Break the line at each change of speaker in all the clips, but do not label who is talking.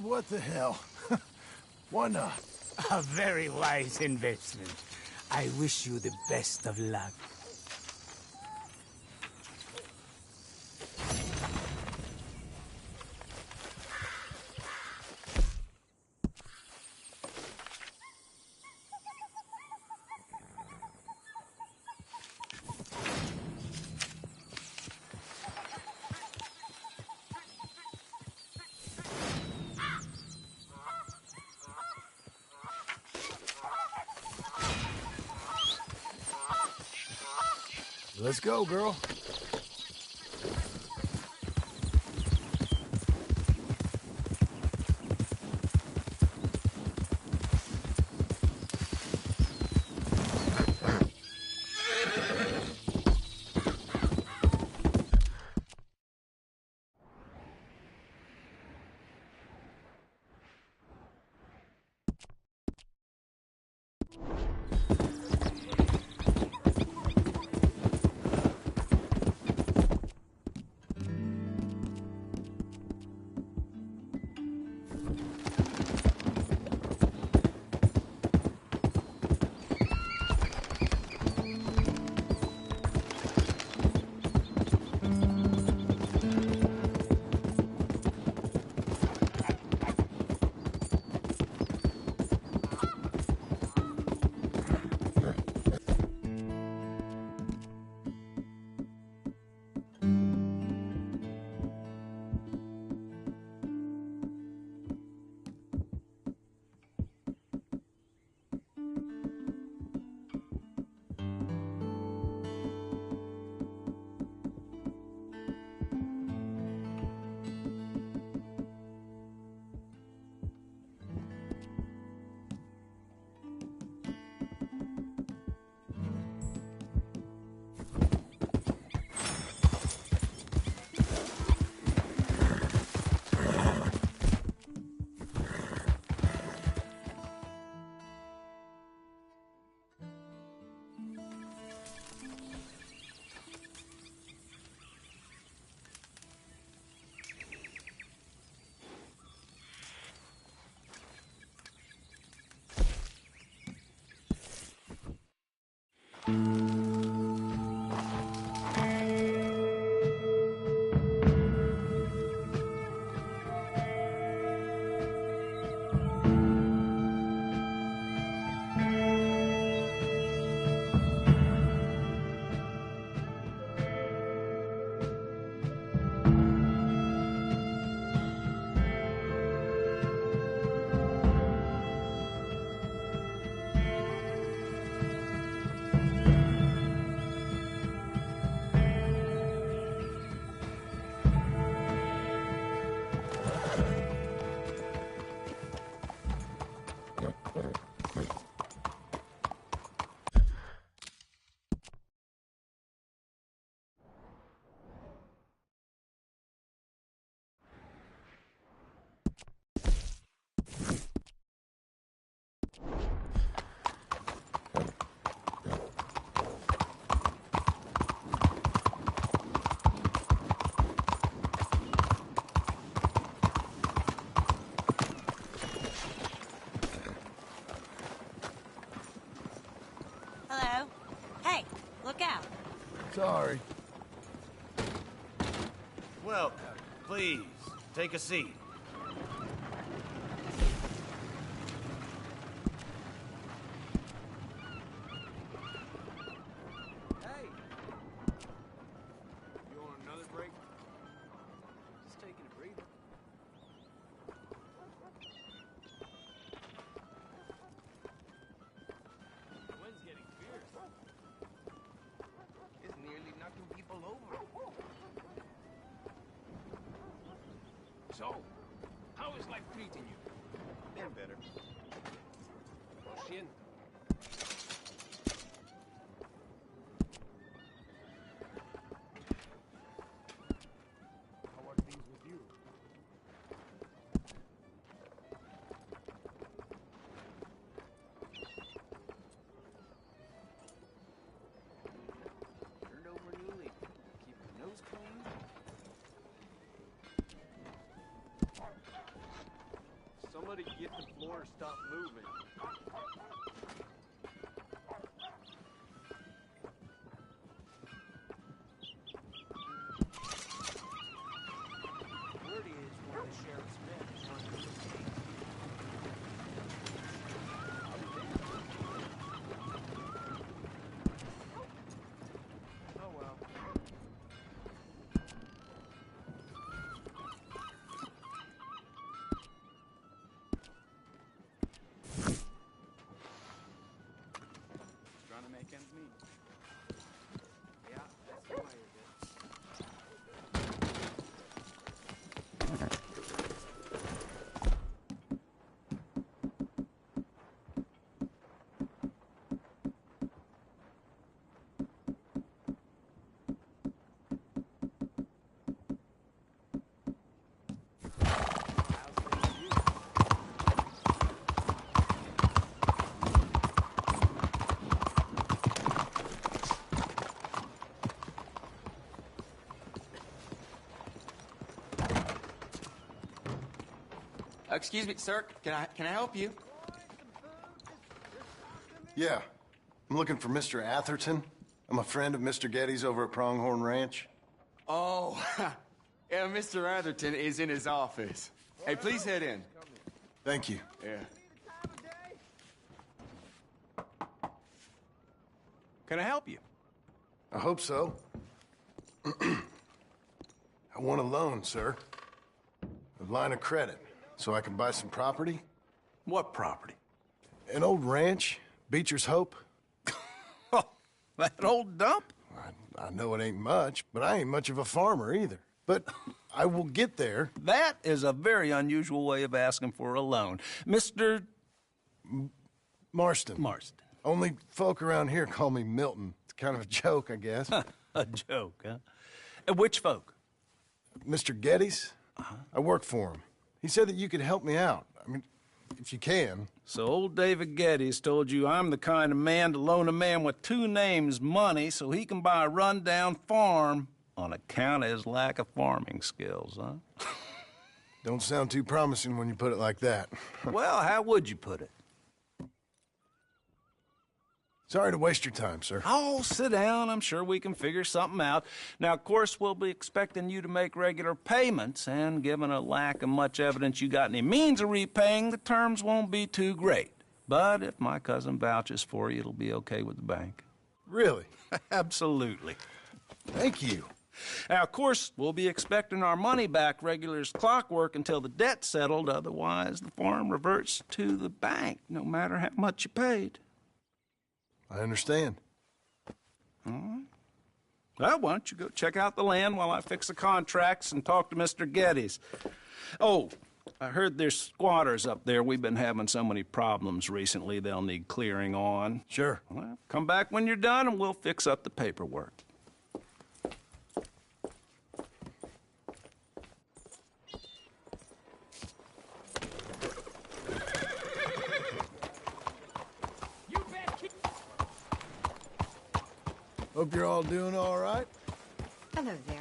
What the hell? Why not?
A very wise investment. I wish you the best of luck.
Let's go, girl.
Hello? Hey, look out.
Sorry.
Welcome. Please, take a seat.
Hey! You want another break? Just taking a breather. The wind's getting fierce. It's nearly knocking people over. So, how is life treating you? Been better. Lo siento. How are things with you? Turned over a new leaf. Keep your nose clean. somebody get the floor to stop moving.
Word is one of the sheriff's men is running the case.
Oh well. Trying to make ends meet. Yeah, that's the way of it.
Excuse me, sir. Can I help you?
Yeah. I'm looking for Mr. Atherton. I'm a friend of Mr. Getty's over at Pronghorn Ranch.
Oh, yeah, Mr. Atherton is in his office. Hey, please head in.
Thank you.
Yeah.
Can I help you?
I hope so. I want a loan, sir. A line of credit, so I can buy some property.
What property?
An old ranch, Beecher's Hope.
Oh, that old dump?
I know it ain't much, but I ain't much of a farmer either. But I will get there.
That is a very unusual way of asking for a loan. Mr.
Marston.
Marston.
Only folk around here call me Milton. It's kind of a joke, I guess.
A joke, huh? And which folk?
Mr. Getty's? I work for him. He said that you could help me out. I mean, if you can.
So old David Geddes told you I'm the kind of man to loan a man with two names money so he can buy a rundown farm on account of his lack of farming skills, huh?
Don't sound too promising when you put it like that.
Well, how would you put it?
Sorry to waste your time, sir.
Oh, sit down. I'm sure we can figure something out. Now, of course, we'll be expecting you to make regular payments, and given a lack of much evidence you got any means of repaying, the terms won't be too great. But if my cousin vouches for you, it'll be okay with the bank.
Really?
Absolutely.
Thank you.
Now, of course, we'll be expecting our money back regular as clockwork until the debt's settled. Otherwise, the farm reverts to the bank, no matter how much you paid.
I understand.
Well, why don't you go check out the land while I fix the contracts and talk to Mr. Geddes. Oh, I heard there's squatters up there. We've been having so many problems recently, they'll need clearing on.
Sure.
Well, come back when you're done and we'll fix up the paperwork.
Hope you're all doing all right.
Hello there.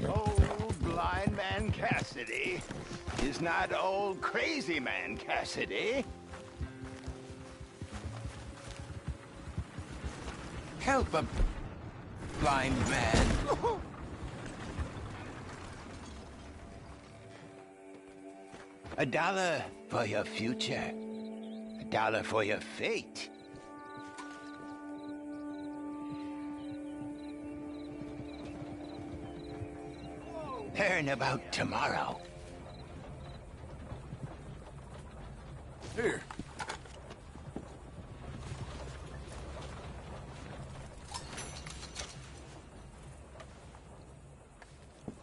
Old blind man Cassidy is not old crazy man Cassidy. Help a blind man. $1 for your future. $1 for your fate. Learn about tomorrow.
Here.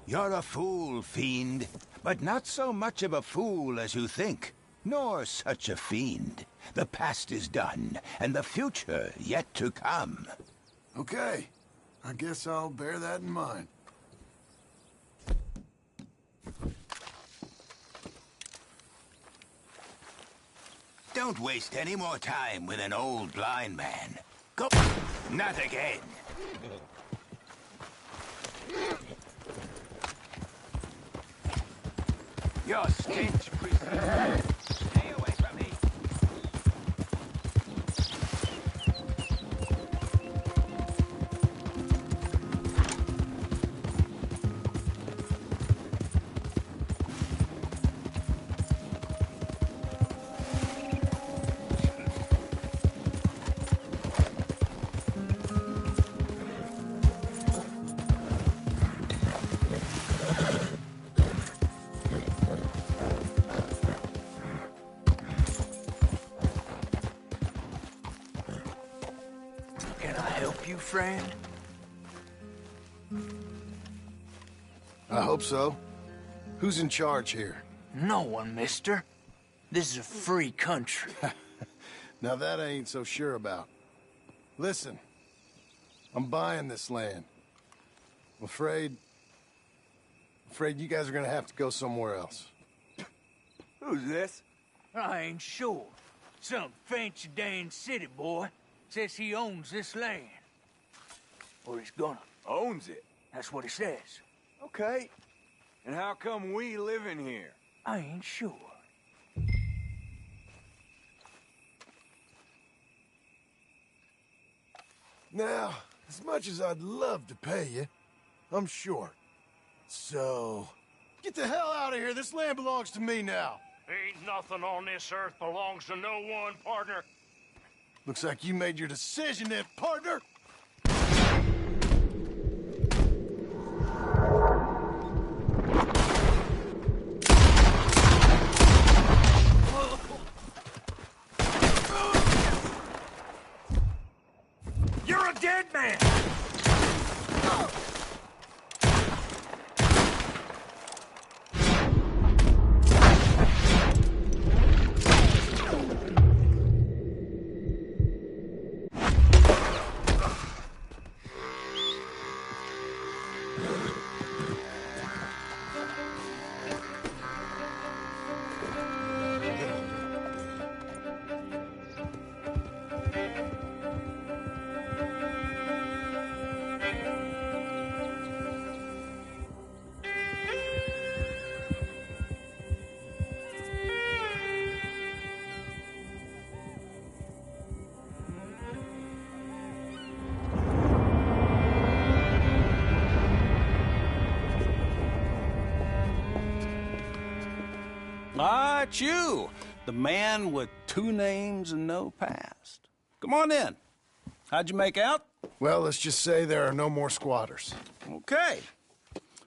You're a fool, fiend, but not so much of a fool as you think, nor such a fiend. The past is done, and the future yet to come.
Okay. I guess I'll bear that in mind.
Don't waste any more time with an old blind man. Go. Not again. Your stench precedes. Stay away from me.
Can I help you, friend?
I hope so. Who's in charge here?
No one, mister. This is a free country.
Now that I ain't so sure about. Listen, I'm buying this land. I'm afraid you guys are gonna have to go somewhere else.
Who's this?
I ain't sure. Some fancy Dan city boy says he owns this land. Or he's gonna.
Owns it.
That's what he says.
Okay. And how come we live in here?
I ain't sure.
Now, as much as I'd love to pay you, I'm short. So, get the hell out of here. This land belongs to me now.
Ain't nothing on this earth belongs to no one, partner.
Looks like you made your decision then, partner.
You're a dead man!
Ah, it's you, the man with 2 names and no past. Come on in. How'd you make out?
Well, let's just say there are no more squatters.
Okay.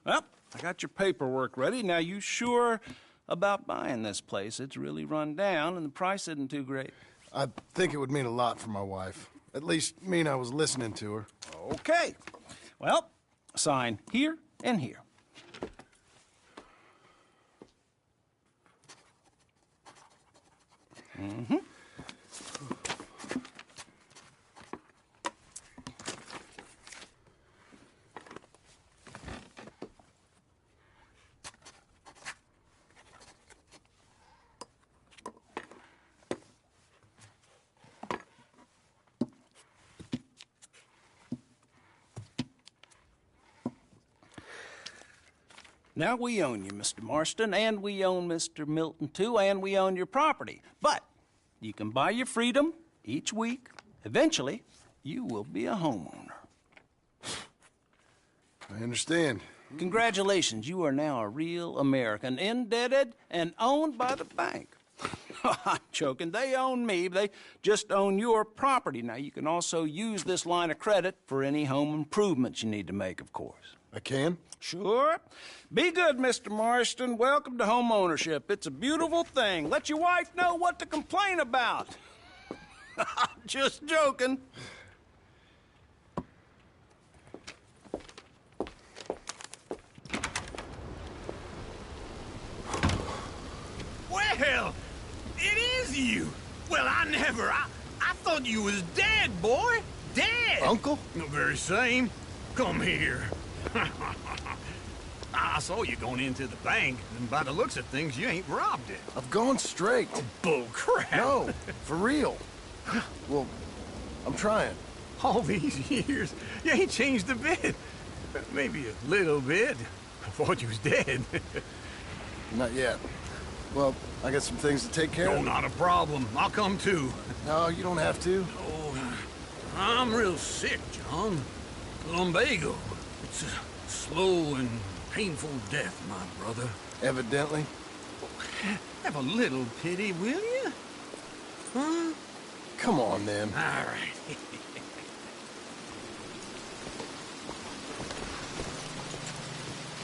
Well, I got your paperwork ready. Now, you sure about buying this place? It's really run down, and the price isn't too great.
I think it would mean a lot for my wife. At least mean I was listening to her.
Okay. Well, sign here and here. Mm-hmm. Now, we own you, Mr. Marston, and we own Mr. Milton, too, and we own your property. But you can buy your freedom each week. Eventually, you will be a homeowner.
I understand.
Congratulations, you are now a real American, indebted and owned by the bank. I'm joking. They own me. They just own your property. Now, you can also use this line of credit for any home improvements you need to make, of course.
I can?
Sure. Be good, Mr. Marston. Welcome to home ownership. It's a beautiful thing. Let your wife know what to complain about. Just joking.
you? Well, I never. I thought you was dead, boy. Dead.
Uncle?
The very same. Come here. I saw you going into the bank, and by the looks of things, you ain't robbed it.
I've gone straight.
Bull crap.
No, for real. Well, I'm trying.
All these years, you ain't changed a bit. Maybe a little bit. I thought you was dead.
Not yet. Well, I got some things to take care
No,
of.
not a problem. I'll come too.
No, you don't have to.
Oh, I'm real sick, John. Lumbago. It's a slow and painful death, my brother.
Evidently.
Have a little pity, will you? Huh?
Come on, then.
All right.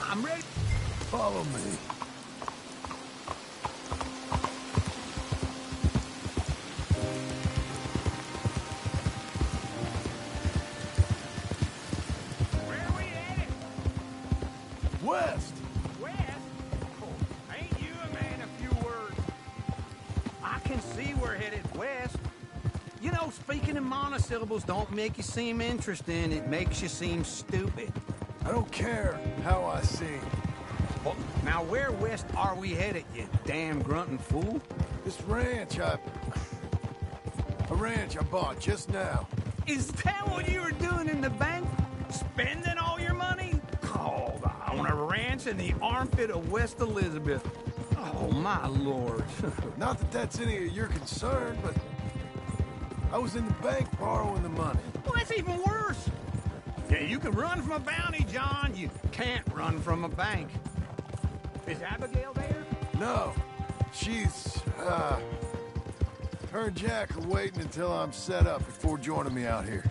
I'm ready.
Follow me.
Where are we headed?
West!
West? Oh, ain't you a man of few words? I can see we're headed west. You know, speaking in monosyllables don't make you seem interesting. It makes you seem stupid.
I don't care how I sing.
Well, now where west are we headed, you damn grunting fool?
This ranch I bought just now.
Is that what you were doing in the bank? Spending all your money? Oh, on a ranch in the armpit of West Elizabeth. Oh, my lord.
Not that that's any of your concern, but I was in the bank borrowing the money.
Well, that's even worse. Yeah, you can run from a bounty, John. You can't run from a bank. Is Abigail there?
No, she's, her and Jack are waiting until I'm set up before joining me out here.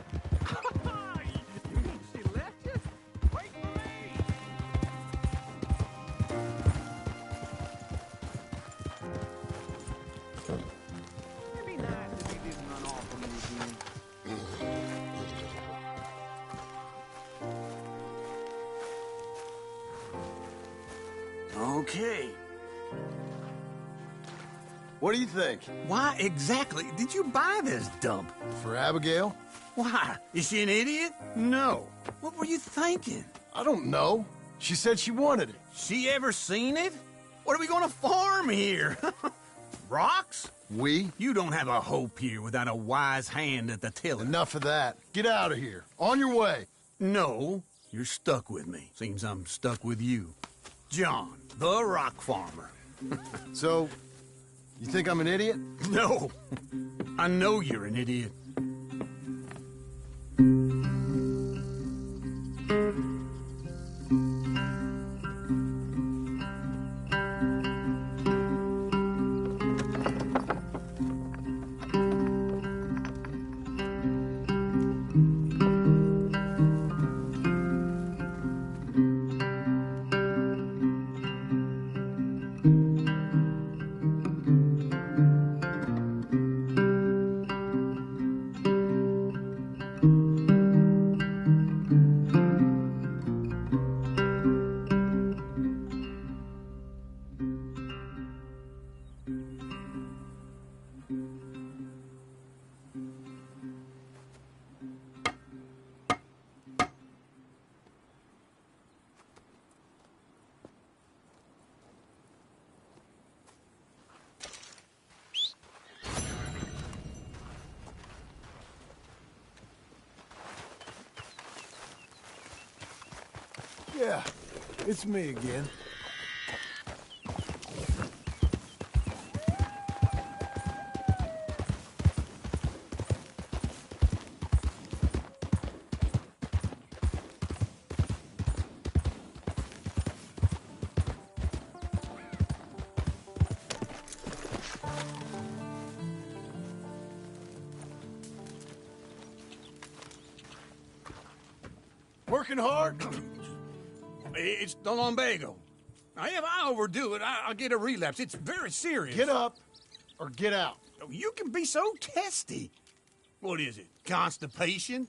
You mean she left you? Wait for me. It'd be nice if you didn't run off on me again. Okay.
What do you think?
Why exactly did you buy this dump?
For Abigail?
Why? Is she an idiot? No. What were you thinking?
I don't know. She said she wanted it.
She ever seen it? What are we gonna farm here? Rocks?
We?
You don't have a hope here without a wise hand at the tiller.
Enough of that. Get out of here. On your way.
No, you're stuck with me. Seems I'm stuck with you. John, the rock farmer.
So, you think I'm an idiot?
No, I know you're an idiot.
Yeah, it's me again. Working hard?
It's the lumbago. Now, if I overdo it, I'll get a relapse. It's very serious.
Get up or get out.
You can be so testy. What is it, constipation?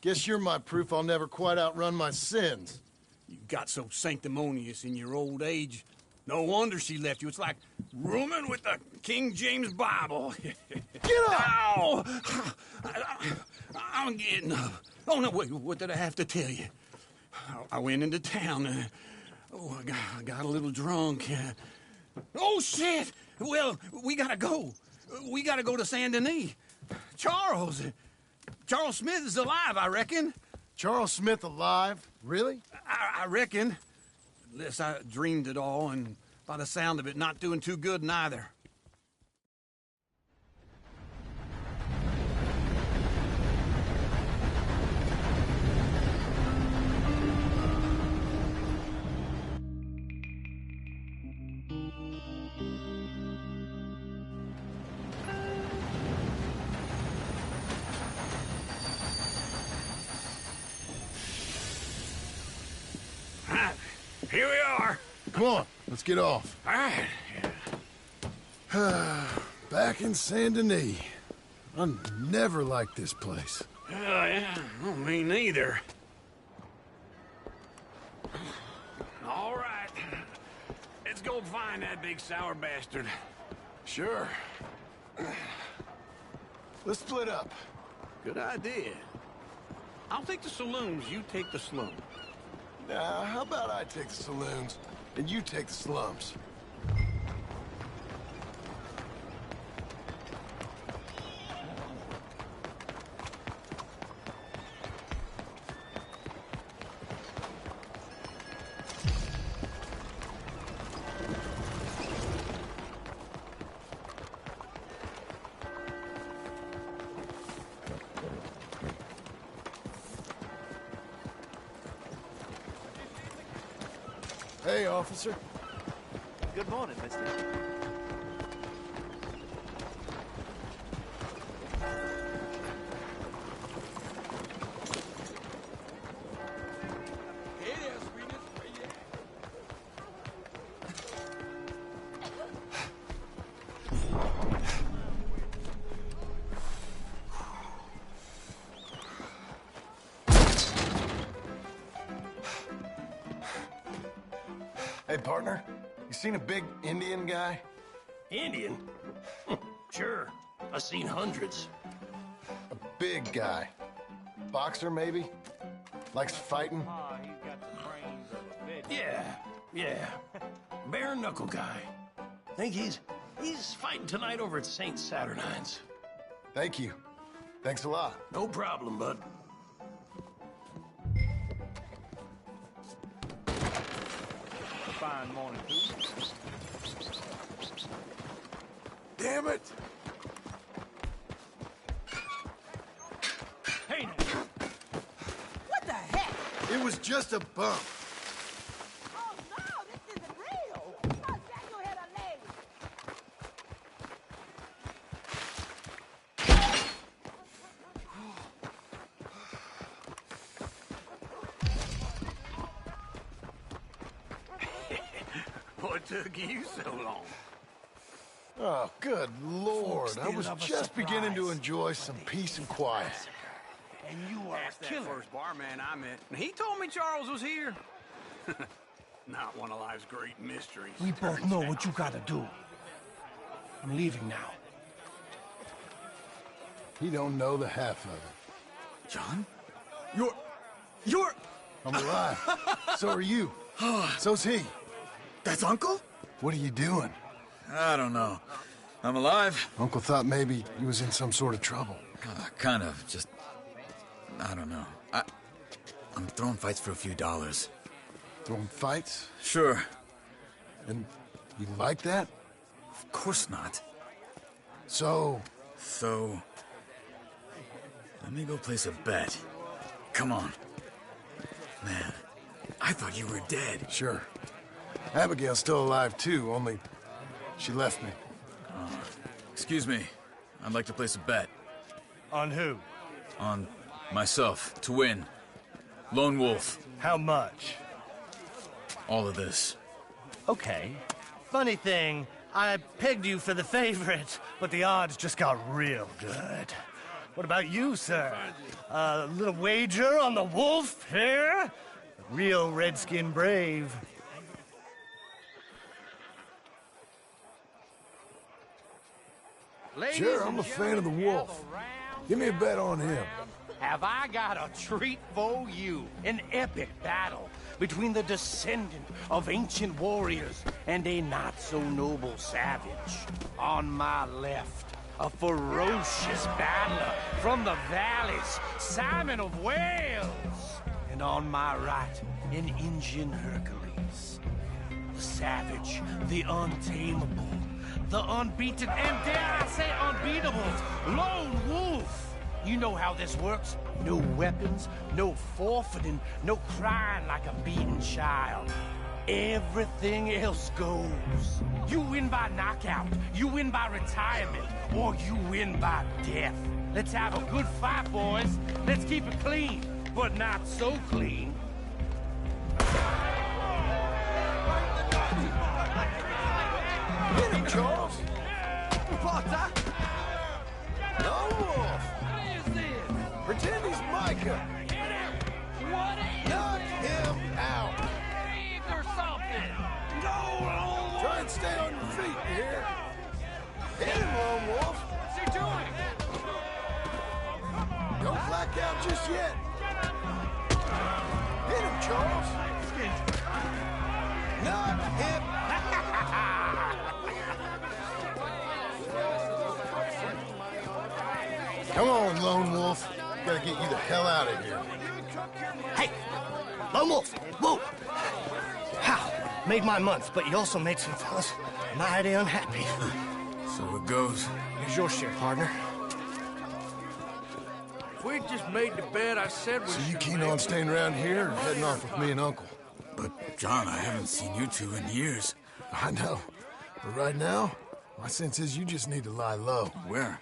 Guess you're my proof I'll never quite outrun my sins.
You got so sanctimonious in your old age. No wonder she left you. It's like Rooming with the King James Bible.
Get up!
Ow! I'm getting up. Oh, no, wait, what did I have to tell you? I went into town. I got a little drunk. Oh, shit! Well, we gotta go. We gotta go to Saint Denis. Charles Smith is alive, I reckon.
Charles Smith alive? Really?
I reckon. Unless I dreamed it all, and by the sound of it, not doing too good neither. Here we are.
Come on, let's get off.
All right.
Back in Saint Denis. I never liked this place.
Yeah, well, me neither. All right. Let's go find that big sour bastard.
Sure. Let's split up.
Good idea. I'll take the saloons, you take the slum.
Now, how about I take the saloons and you take the slums? Hey, officer.
Good morning, mister.
Hey there, sweetness. Where you
Hey, partner. You seen a big Indian guy?
Indian? Sure. I've seen hundreds.
A big guy. Boxer, maybe? Likes fighting?
Yeah. Bare knuckle guy. Think he's fighting tonight over at St. Saturnine's.
Thank you. Thanks a lot.
No problem, bud.
Fine morning, too.
Damn it!
Hey, now.
What the heck?
It was just a bump.
Oh, no, this isn't real. Oh, Daniel had a leg.
What took you so long?
Oh, good Lord. I was
of a
just beginning to
surprise.
enjoy some peace and quiet.
And you are
Asked
a
that
killer.
first barman I met. and He told me Charles was here. Not one of life's great mysteries.
We both know what you gotta do. I'm leaving now.
He don't know the half of it.
John? You're...
I'm alive. So are you. So's he.
That's Uncle?
What are you doing?
I don't know. I'm alive.
Uncle thought maybe he was in some sort of trouble.
Kind of. Just... I don't know. I'm throwing fights for a few dollars.
Throwing fights?
Sure.
And you like that?
Of course not.
So,
So... let me go place a bet. Come on. Man, I thought you were dead.
sure. Abigail's still alive too, only she left me.
Excuse me. I'd like to place a bet.
On who?
On myself, to win. Lone Wolf.
How much?
All of this.
Okay. Funny thing, I pegged you for the favorite, but the odds just got real good. What about you, sir? A little wager on the wolf here? Real redskin brave.
Ladies
Sure, I'm
and
a fan of the
gentlemen,
wolf.
gather round,
Give me a bet on him.
Have I got a treat for you? An epic battle between the descendant of ancient warriors and a not-so-noble savage. On my left, a ferocious battler from the valleys, Simon of Wales. And on my right, an Indian Hercules. The savage, the untamable, the unbeaten, and dare I say unbeatable, Lone Wolf. You know how this works. No weapons, no forfeiting, no crying like a beaten child. Everything else goes. You win by knockout, you win by retirement, or you win by death. Let's have a good fight, boys. Let's keep it clean, but not so clean.
Get him, Charles! Potter! Lone Wolf! Pretend he's Micah!
What is
Knock him out!
or something? No!
Try and stay on your feet, you hear? Hit him, Lone Wolf!
What's he doing?
Don't black out just yet! Hit him, Charles! Knock him! Come on, Lone Wolf. Gotta get you the hell out of here.
Hey, Lone Wolf, whoa! How? Made my month, but you also made some fellas mighty unhappy.
So it goes.
Here's your share, partner.
If we just made the bed I said we
So you keen on staying around here or heading off with me and Uncle?
But, John, I haven't seen you two in years.
I know. But right now, my sense is you just need to lie low.
Where?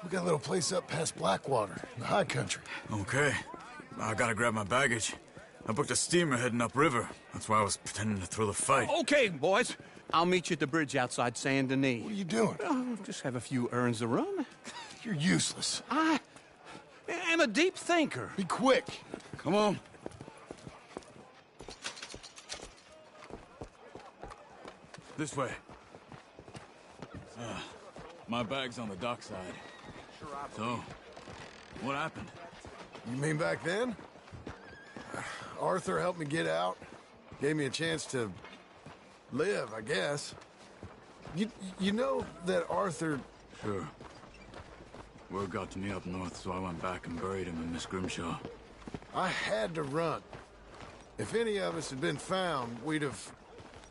We got a little place up past Blackwater, in the high country.
Okay. I gotta grab my baggage. I booked a steamer heading upriver. That's why I was pretending to throw the fight.
Okay, boys. I'll meet you at the bridge outside Saint Denis.
What are you doing?
Oh, just have a few errands to run.
You're useless.
I am a deep thinker.
Be quick.
Come on. This way. My bag's on the dockside. So, what happened?
You mean back then? Arthur helped me get out. Gave me a chance to live, I guess. You know that Arthur...
Sure. Word got to me up north, so I went back and buried him in Miss Grimshaw.
I had to run. If any of us had been found, we'd have...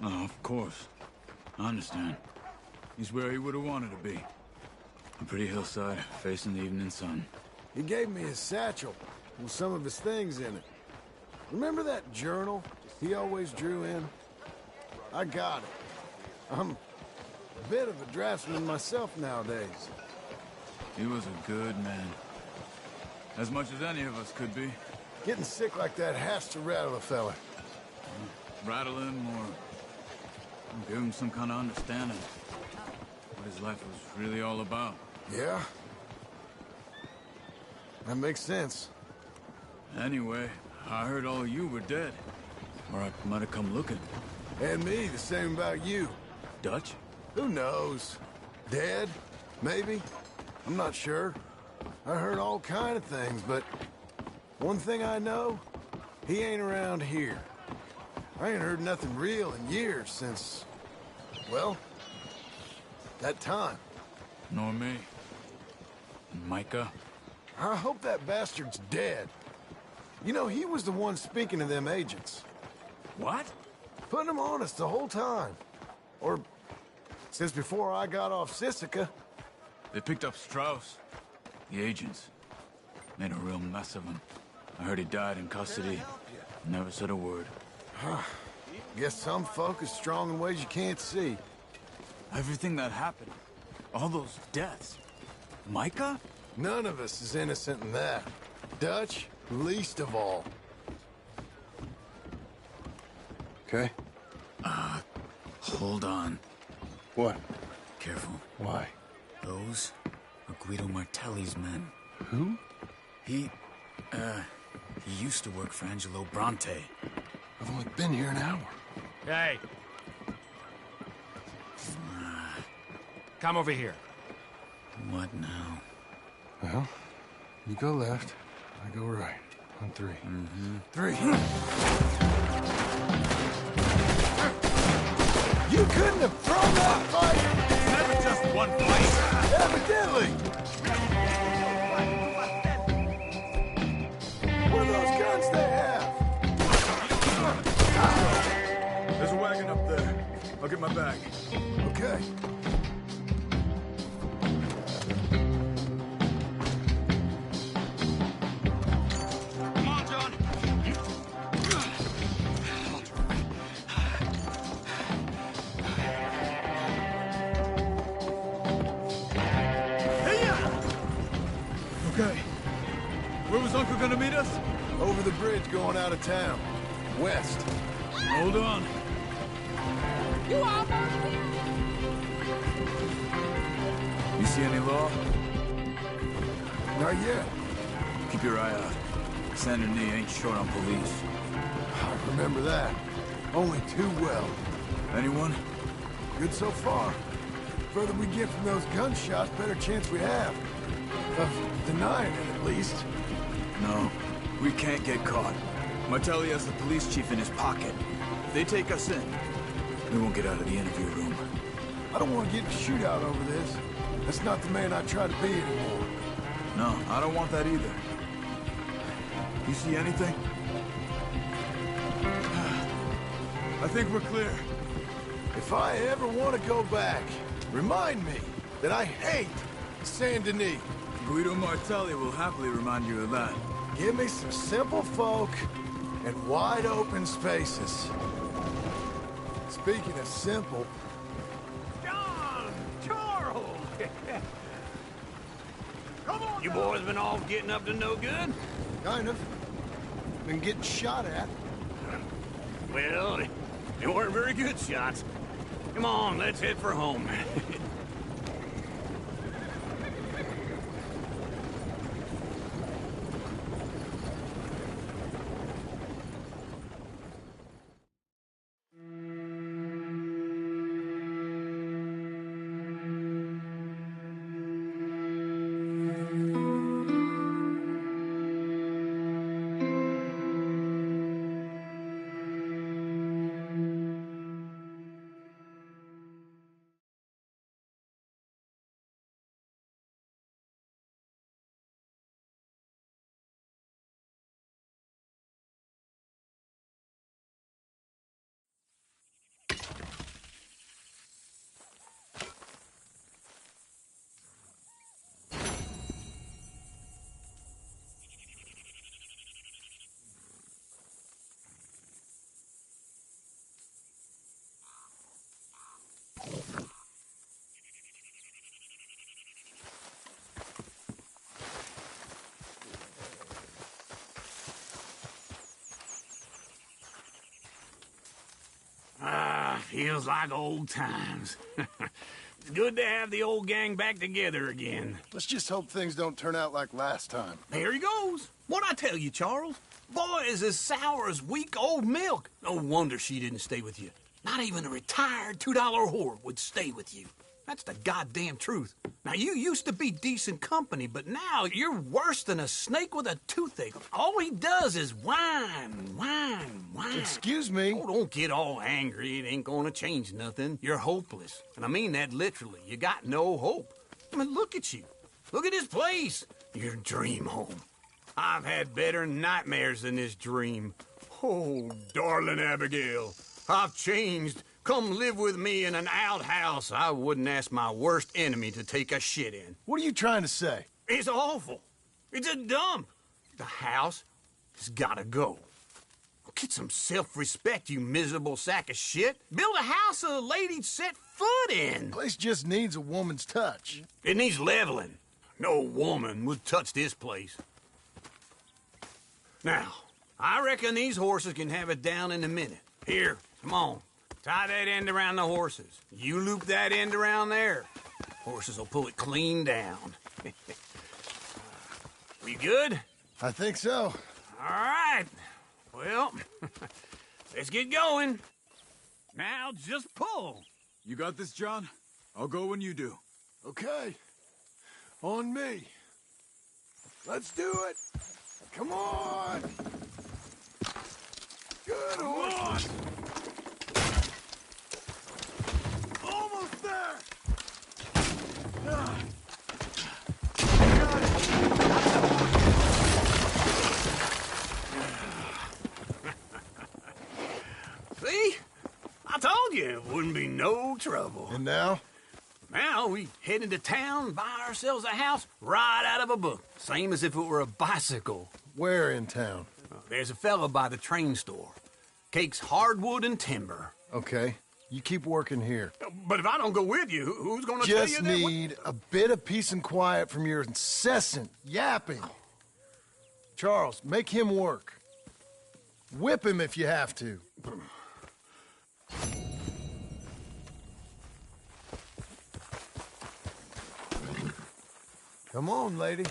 Oh, of course. I understand. He's where he would have wanted to be. A pretty hillside, facing the evening sun.
He gave me his satchel with some of his things in it. Remember that journal he always drew in? I got it. I'm a bit of a draftsman myself nowadays.
He was a good man. As much as any of us could be.
Getting sick like that has to rattle a fella.
Rattle him or give him some kind of understanding. What his life was really all about.
Yeah? That makes sense.
Anyway, I heard all of you were dead. Or I might have come looking.
And me, the same about you.
Dutch?
Who knows? Dead? Maybe? I'm not sure. I heard all kind of things, but one thing I know, he ain't around here. I ain't heard nothing real in years since, well, that time.
Nor me. And Micah?
I hope that bastard's dead. You know, he was the one speaking to them agents.
What?
Putting them on us the whole time. Or since before I got off Sisika.
They picked up Strauss. The agents. Made a real mess of him. I heard he died in custody. Never said a word.
Guess some folk is strong in ways you can't see.
Everything that happened. All those deaths. Micah?
None of us is innocent in that. Dutch, least of all. Okay?
Hold on.
What?
Careful.
Why?
Those are Guido Martelli's men.
Who?
He used to work for Angelo Bronte.
I've only been here an hour.
Hey. Come over here.
What now?
Well, you go left, I go right. On 3.
Mm-hmm.
3.
You couldn't have thrown that fight!
Never just one place.
Evidently!
What are those guns they have?
There's a wagon up there. I'll get my bag.
Okay.
Come on, John. Okay. Where was Uncle gonna meet us?
Over the bridge going out of town. West.
Hold on.
You almost here.
You see any law?
Not yet.
Keep your eye out. Saint Denis ain't short on police.
I remember that. Only too well.
Anyone?
Good so far. Further we get from those gunshots, better chance we have. Of denying it, at least.
No. We can't get caught. Martelli has the police chief in his pocket. If they take us in, we won't get out of the interview room.
I don't want to get in a shootout over this. That's not the man I try to be anymore.
No, I don't want that either. You see anything? I think we're clear.
If I ever want to go back, remind me that I hate Saint Denis.
Guido Martelli will happily remind you of that.
Give me some simple folk and wide open spaces. Speaking of simple,
John! Charles! Come on! You boys been all getting up to no good?
kind of. Been getting shot at.
Well, they weren't very good shots. Come on, let's head for home. Feels like old times. It's good to have the old gang back together again.
Let's just hope things don't turn out like last time.
There he goes. What'd I tell you, Charles? Boy is as sour as weak old milk. No wonder she didn't stay with you. Not even a retired $2 whore would stay with you. That's the goddamn truth. Now, you used to be decent company, but now you're worse than a snake with a toothache. All he does is whine, whine, whine.
Excuse me?
Oh, don't get all angry. It ain't gonna change nothing. You're hopeless. And I mean that literally. You got no hope. I mean, look at you. Look at this place. Your dream home. I've had better nightmares than this dream. Oh, darling Abigail, I've changed. Come live with me in an outhouse I wouldn't ask my worst enemy to take a shit in.
What are you trying to say?
It's awful. It's a dump. The house has gotta go. Get some self-respect, you miserable sack of shit. Build a house a lady'd set foot in.
The place just needs a woman's touch.
It needs leveling. No woman would touch this place. Now, I reckon these horses can have it down in a minute. Here, come on. Tie that end around the horses. You loop that end around there. Horses will pull it clean down. We good?
I think so.
All right. Well, let's get going. Now just pull.
You got this, John? I'll go when you do.
Okay. On me. Let's do it. Come on. Good horse. Almost there.
See? I told you it wouldn't be no trouble.
And now?
Now we head into town, buy ourselves a house right out of a book. Same as if it were a bicycle.
Where in town?
There's a fella by the train store. Cakes hardwood and timber.
Okay. You keep working here.
But if I don't go with you, who's gonna tell you
Just
that?
need a bit of peace and quiet from your incessant yapping. Charles, make him work. Whip him if you have to. Come on, lady.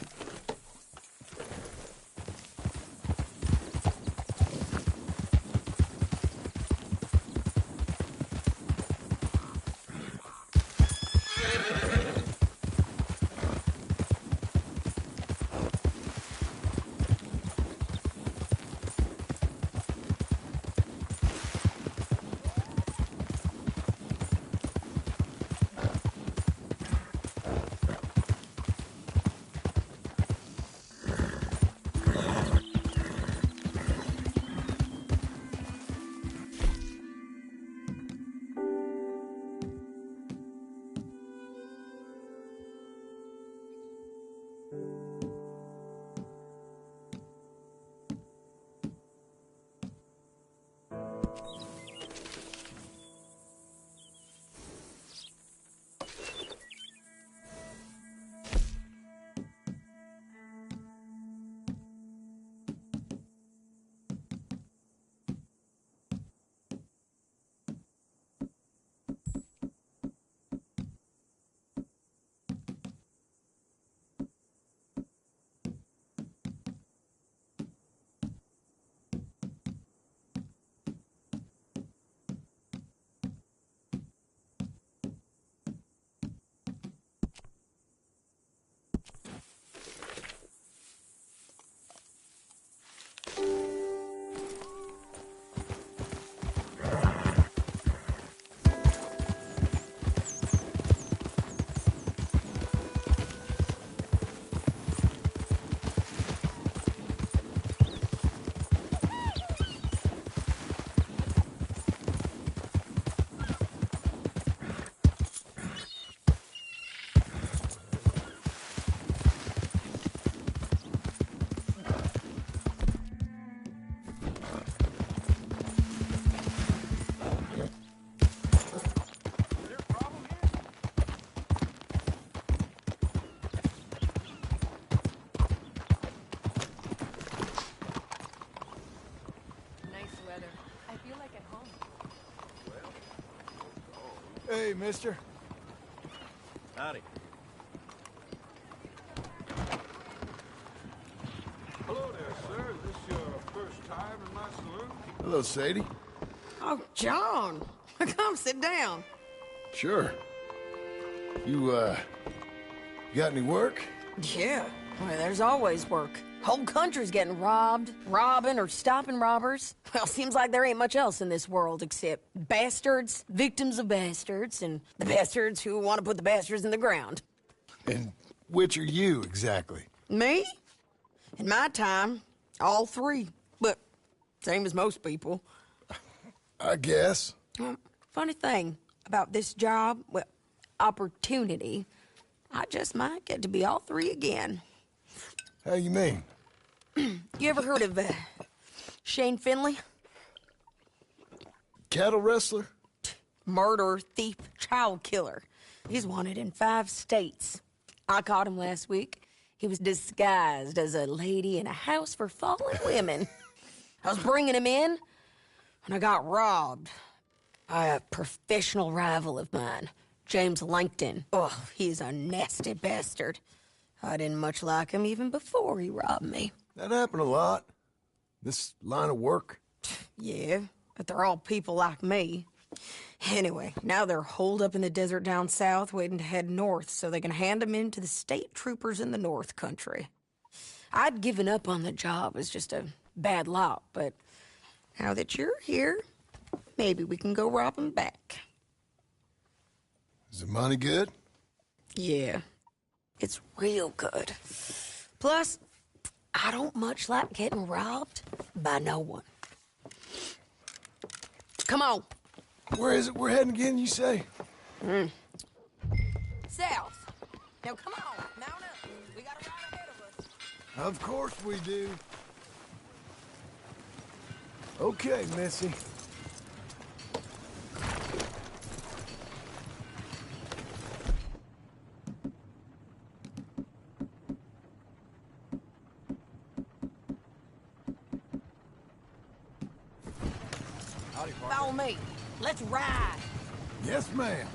Hey, mister.
Howdy. Hello there, sir. Is this your first time in my saloon?
Hello, Sadie.
Oh, John. Come sit down.
Sure. You got any work?
Yeah. Well, there's always work. Whole country's getting robbed, robbing or stopping robbers. Well, seems like there ain't much else in this world except bastards, victims of bastards, and the bastards who want to put the bastards in the ground.
And which are you, exactly?
Me? In my time, all three. But same as most people.
I guess.
Funny thing about this job, well, opportunity, I just might get to be all three again.
How you mean?
You ever heard of Shane Finley?
Cattle wrestler?
Murderer, thief, child killer. He's wanted in 5 states. I caught him last week. He was disguised as a lady in a house for fallen women. I was bringing him in, and I got robbed by a professional rival of mine, James Langton. Oh, he's a nasty bastard. I didn't much like him even before he robbed me.
That happened a lot. This line of work.
Yeah, but they're all people like me. Anyway, now they're holed up in the desert down south, waiting to head north so they can hand them in to the state troopers in the North Country. I'd given up on the job as just a bad lot, but now that you're here, maybe we can go rob them back.
Is the money good?
Yeah, it's real good. Plus, I don't much like getting robbed by no one. Come on.
Where is it we're heading again, you say?
South. Now come on, mount up. We got a ride ahead of us.
Of course we do. Okay, Missy.
Follow me. Let's ride.
Yes, ma'am.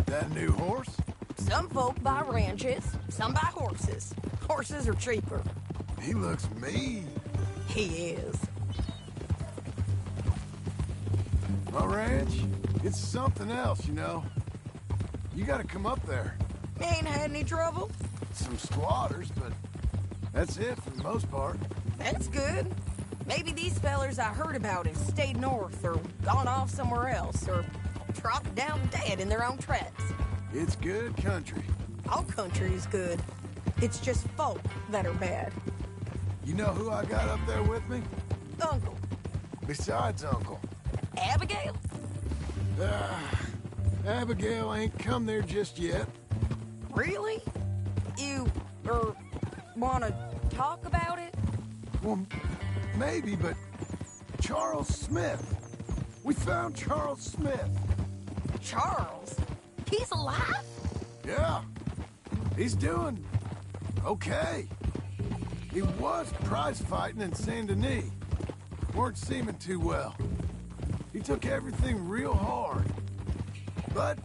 That a new horse?
Some folk buy ranches, some buy horses. Horses are cheaper.
He looks mean.
He is.
My ranch, it's something else, you know. You gotta come up there.
Ain't had any trouble?
Some squatters, but that's it for the most part.
That's good. Maybe these fellers I heard about have stayed north or gone off somewhere else or dropped down dead in their own tracks.
It's good country.
All country is good. It's just folk that are bad.
You know who I got up there with me?
Uncle.
Besides Uncle.
Abigail?
Abigail ain't come there just yet.
Really? You, wanna talk about it?
Well, maybe, but Charles Smith. We found Charles Smith.
Charles? He's alive?
Yeah. He's doing okay. He was prize fighting in Saint Denis. Weren't seeming too well. He took everything real hard. But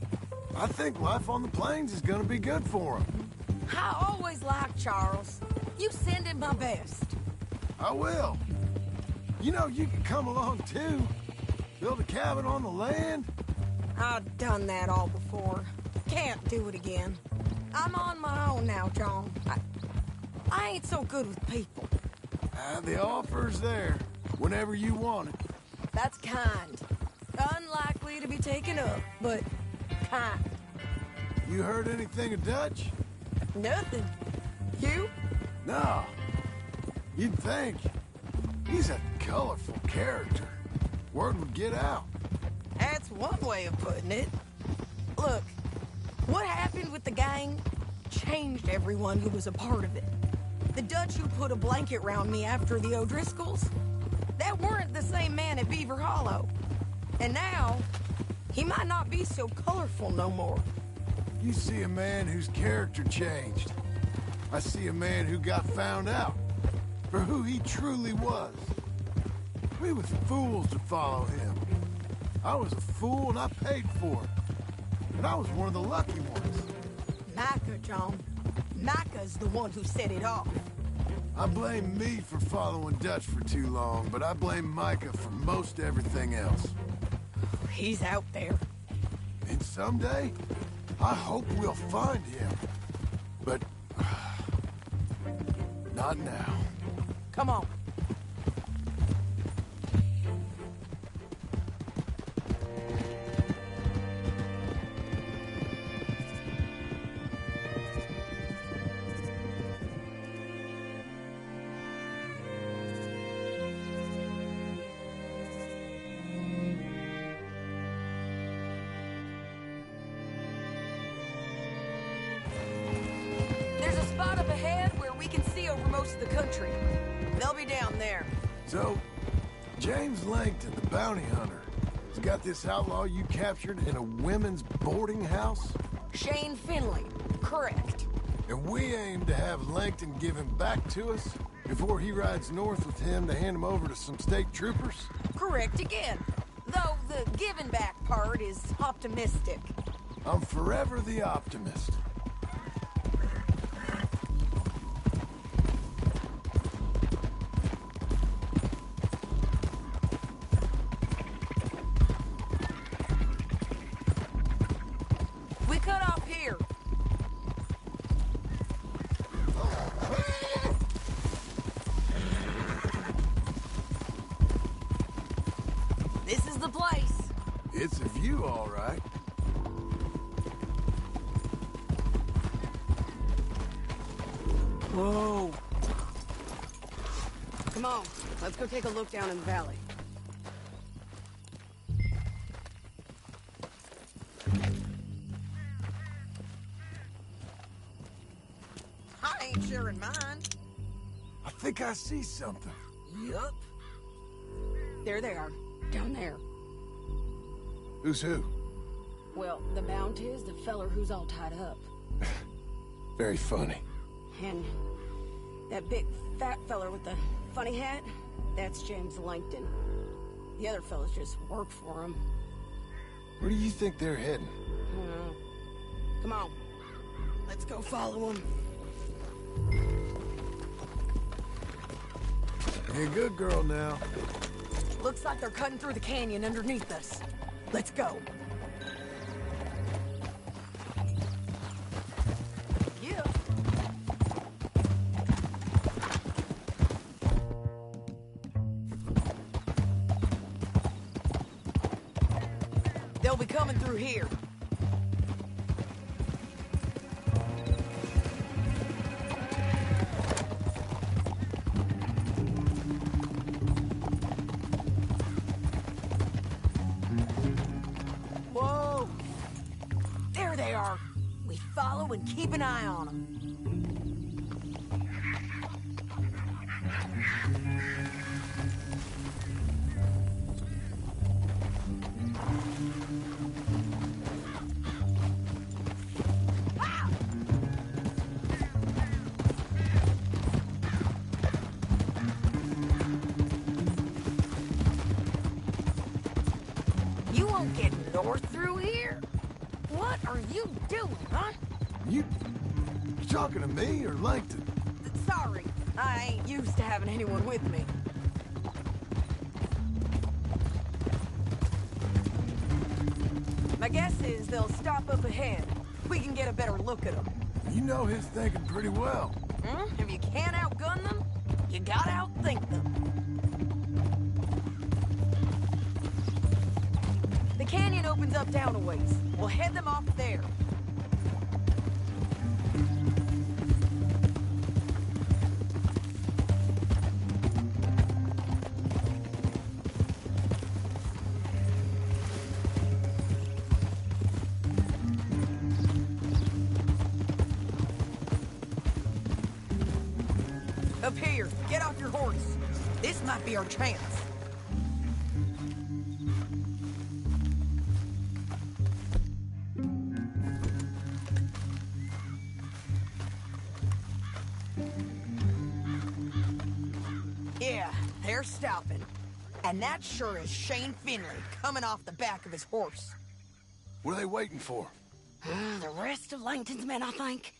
I think life on the plains is gonna be good for him.
I always liked Charles. You send him my best.
I will. You know, you can come along too. Build a cabin on the land.
I've done that all before. Can't do it again. I'm on my own now, John. I ain't so good with people.
The offer's there whenever you want it.
That's kind. Unlikely to be taken up, but kind.
You heard anything of Dutch?
Nothing. You?
No. You'd think. He's a colorful character. Word would get out.
That's one way of putting it. Look, what happened with the gang changed everyone who was a part of it. The Dutch who put a blanket round me after the O'Driscolls, that weren't the same man at Beaver Hollow. And now, he might not be so colorful no more.
You see a man whose character changed. I see a man who got found out for who he truly was. We was fools to follow him. I was a fool and I paid for it. But I was one of the lucky ones.
Micah, John. Micah's the one who set it off.
I blame me for following Dutch for too long, but I blame Micah for most everything else.
He's out there.
And someday, I hope we'll find him. But not now.
Come on. There's a spot up ahead where we can see over most of the country. They'll be down there.
So, James Langton, the bounty hunter, has got this outlaw you captured in a women's boarding house?
Shane Finley. Correct.
And we aim to have Langton give him back to us before he rides north with him to hand him over to some state troopers?
Correct again. Though the The giving back part is optimistic.
I'm forever the optimist.
We cut off here. This is the place.
It's a view, all right.
Whoa. Come on, let's go take a look down in the valley. I ain't sharing mine.
I think I see something.
Yup. There they are, down there.
Who's who?
Well, the Mount is the feller who's all tied up.
Very funny.
And that big fat feller with the funny hat, that's James Langton. The other fellas just work for him.
Where do you think they're heading?
Come on, let's go follow them.
Be a good girl now.
Looks like they're cutting through the canyon underneath us. Let's go. Yeah. They'll be coming through here. Whoa! There they are. We follow and keep an eye on them. You won't get north through here? What are you doing, huh?
You talking to me or Langton?
Sorry, I ain't used to having anyone with me. My guess is they'll stop up ahead. We can get a better look at them.
You know his thinking pretty well.
If you can't outgun them, you gotta outthink them. The canyon opens up down a ways. We'll head them off there. Up here, get off your horse. This might be our chance. Yeah, they're stopping. And that sure is Shane Finley coming off the back of his horse.
What are they waiting for?
The rest of Langton's men, I think.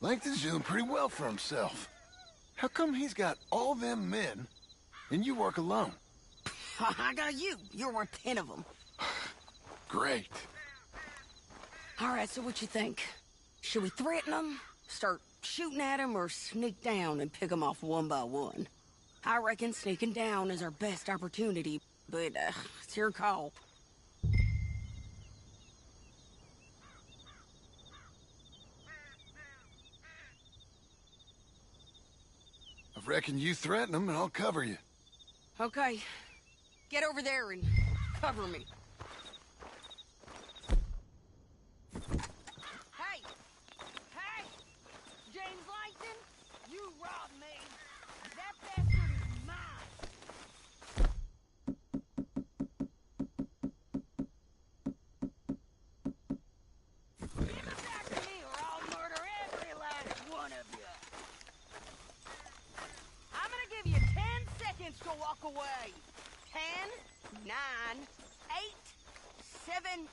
Langton's doing pretty well for himself. How come he's got all them men and you work alone?
I got you. You're worth 10 of them.
Great.
All right, so what you think? Should we threaten them, start shooting at them, or sneak down and pick them off one by one? I reckon sneaking down is our best opportunity, but it's your call.
I reckon you threaten them and I'll cover you.
Okay. Get over there and cover me. Hey! Hey! James Langton, you robbed me. That bastard is mine. Get back to me or I'll murder every last one of you. I'm gonna give you 10 seconds to walk away. 10, 9, 8, 7...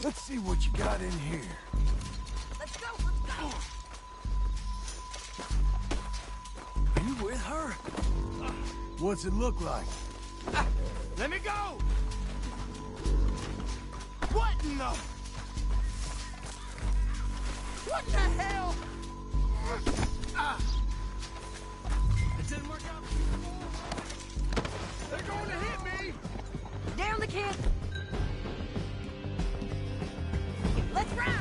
Let's see what you got in here.
Let's go, let's go!
Are you with her? What's it look like?
Let me go! What in the... What the hell? It didn't work out. They're going to hit me!
Down the kid! Let's ride!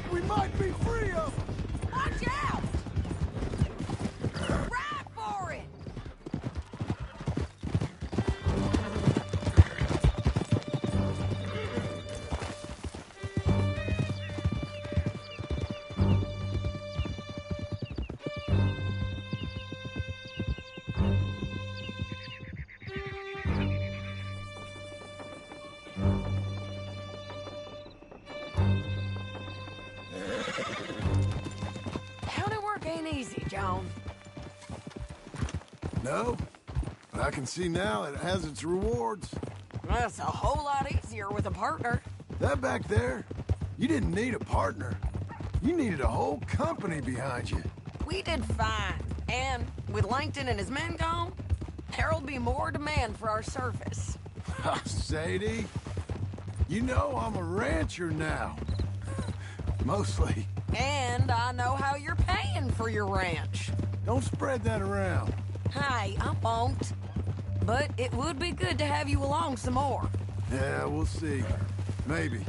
think we might be free of them.
Watch out! Ride for it! County work ain't easy, John.
No, but I can see now it has its rewards.
That's a whole lot easier with a partner.
That back there, you didn't need a partner. You needed a whole company behind you.
We did fine. And with Langton and his men gone, there'll be more demand for our service.
Sadie, you know I'm a rancher now. Mostly.
And I know how you're paying for your ranch.
Don't spread that around.
Hey, I won't. But it would be good to have you along some more.
Yeah, we'll see. Maybe.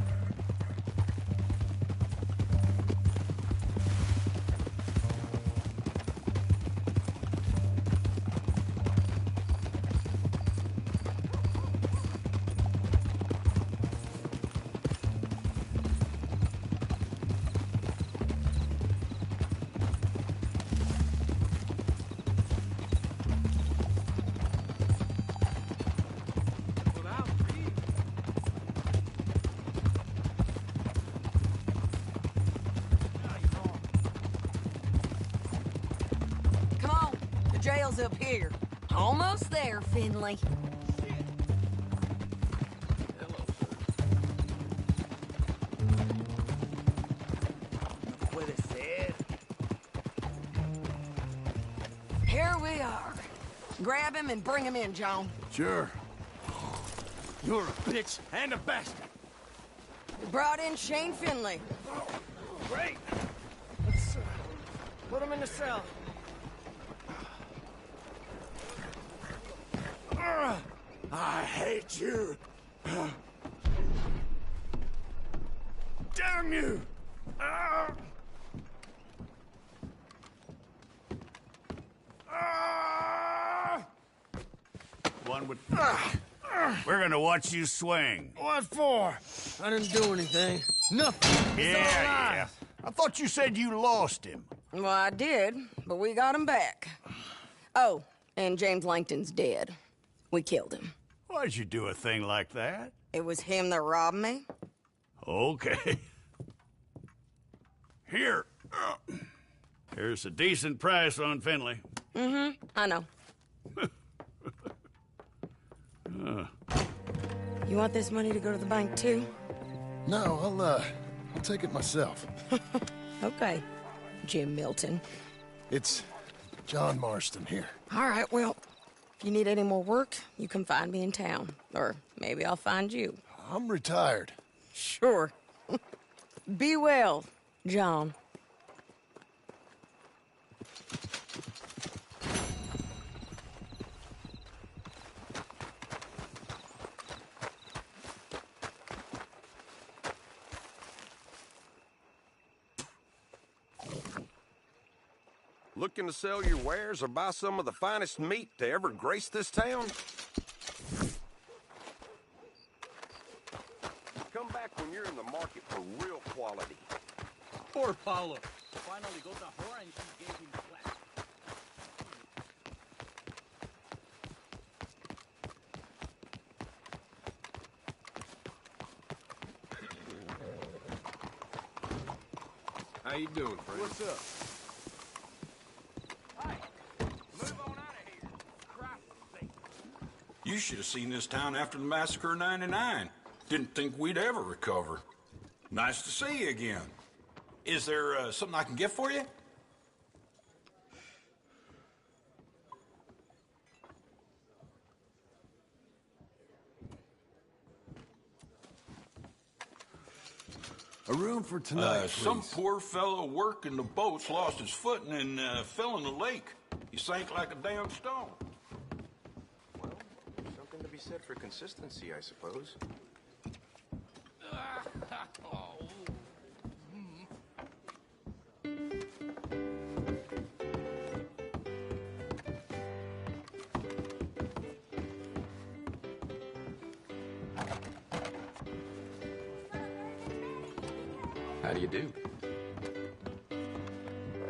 Come on, the jail's up here. Almost there, Finley.
What it said?
Here we are. Grab him and bring him in, John.
Sure.
You're a bitch and a bastard.
We brought in Shane Finley.
Great. Let's put him in the cell. I hate you. Damn you.
One would... We're gonna watch you swing.
What for? I didn't do anything. Nothing. It's all lies.
I thought you said you lost him.
Well, I did, but we got him back. Oh, and James Langton's dead. We killed him.
Why'd you do a thing like that?
It was him that robbed me.
Okay. Here. Here's a decent price on Finley.
Mm-hmm, I know. You want this money to go to the bank, too?
No, I'll take it myself.
Okay, Jim Milton.
It's John Marston here.
All right, well, if you need any more work, you can find me in town. Or maybe I'll find you.
I'm retired.
Sure. Be well, John.
Looking to sell your wares or buy some of the finest meat to ever grace this town? Come back when you're in the market for real quality.
Poor Paulo. Finally got the horn she gave him flat.
How you doing, friend?
What's up?
You should have seen this town after the massacre of '99. Didn't think we'd ever recover. Nice to see you again. Is there something I can get for you?
A room for tonight, please.
Some poor fellow working the boats lost his footing and fell in the lake. He sank like a damn stone.
Well, something to be said for consistency, I suppose.
How do you do?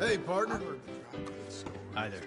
Hey, partner.
Hi there.